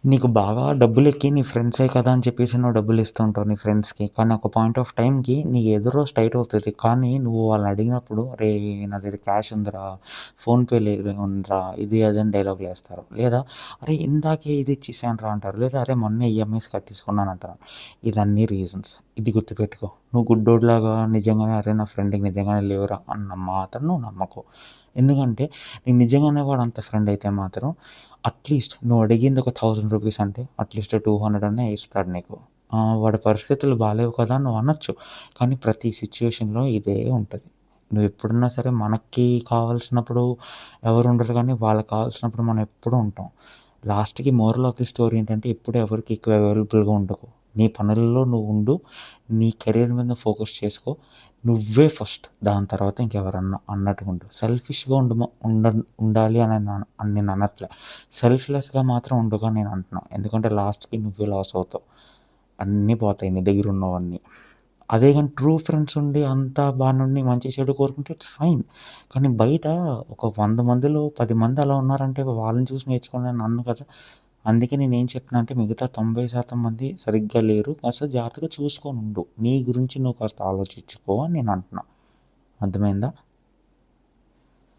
నీకు బాగా డబ్బులెక్కి నీ ఫ్రెండ్సే కదా అని చెప్పేసి నువ్వు డబ్బులిస్తూ ఉంటావు నీ ఫ్రెండ్స్‌కి. కానీ ఒక పాయింట్ ఆఫ్ టైమ్‌కి నీ ఎదురు స్ట్రెయిట్ అవుతది. కానీ నువ్వు వాళ్ళని అడిగినప్పుడు "అరేయ్! నా దగ్గర క్యాష్ ఉందిరా, ఫోన్‌పే ఉందిరా" ఇది అది అని డైలాగులేస్తారు. లేదా "అరే! ఇందాకే ఇది ఇచ్చేసానురా" అంటారు. లేదా "అరే! మొన్నే ఈఎంఐస్ కట్టేసుకున్నానంటారు." ఇదన్నీ రీజన్స్. ఇది గుర్తుపెట్టుకో. నువ్వు గుడ్డోడిలాగా నిజంగానే "అరే! నా ఫ్రెండ్‌కి నిజంగానే లేవురా" అన్న మాత్రం నువ్వు నమ్మకు. ఎందుకంటే నీకు నిజంగానే వాడు అంత ఫ్రెండ్ అయితే మాత్రం అట్‌లీస్ట్ నువ్వు అడిగింది ఒక రూ. 1000 అంటే అట్‌లీస్ట్ 200 అన్నా ఇస్తాడు నీకు. వాడి పరిస్థితులు బాలేవు కదా! నువ్వు అనొచ్చు. కానీ ప్రతి సిట్యుయేషన్‌లో ఇదే ఉంటది. నువ్వెప్పుడన్నా సరే మనకి కావాల్సినప్పుడు ఎవరు ఉండరు గానీ, వాళ్ళకి కావాల్సినప్పుడు మనం ఎప్పుడూ ఉంటాం. లాస్ట్‌కి మోరల్ ఆఫ్ ది స్టోరీ ఏంటంటే ఎప్పుడు ఎవరికీ ఎక్కువ అవైలబుల్‌గా ఉండకు. నీ పనుల్లో నువ్వు ఉండు. నీ కెరియర్ మీద ఫోకస్ చేసుకో. నువ్వే ఫస్ట్. దాని తర్వాత ఇంకెవరన్నా అన్నట్టుగా ఉండు. సెల్ఫిష్‌గా ఉండాలి అని నేను అనట్లే. సెల్ఫ్‌లెస్‌గా మాత్రం ఉండకు అని నేను అంటున్నా. ఎందుకంటే లాస్ట్‌కి నువ్వే లాస్ అవుతావు. అన్నీ పోతాయి నీ దగ్గరున్నవన్నీ. అదే గాని ట్రూ ఫ్రెండ్స్ ఉండి అంతా బానుండి మంచి చెడు కోరుకుంటే ఇట్స్ ఫైన్. కానీ బయట ఒక 100 మందిలో 10 మంది అలా ఉన్నారంటే వాళ్ళని చూసి నేర్చుకోండి అని అనను కదా! అందుకే నేనేం చెప్తున్నా అంటే మిగతా 90% మంది సరిగ్గా లేరు. కాస్త జాగ్రత్తగా చూసుకొనుండు. నీ గురించి నువ్వు కాస్త ఆలోచించుకో అని నేను అంటున్నా. అర్థమైందా?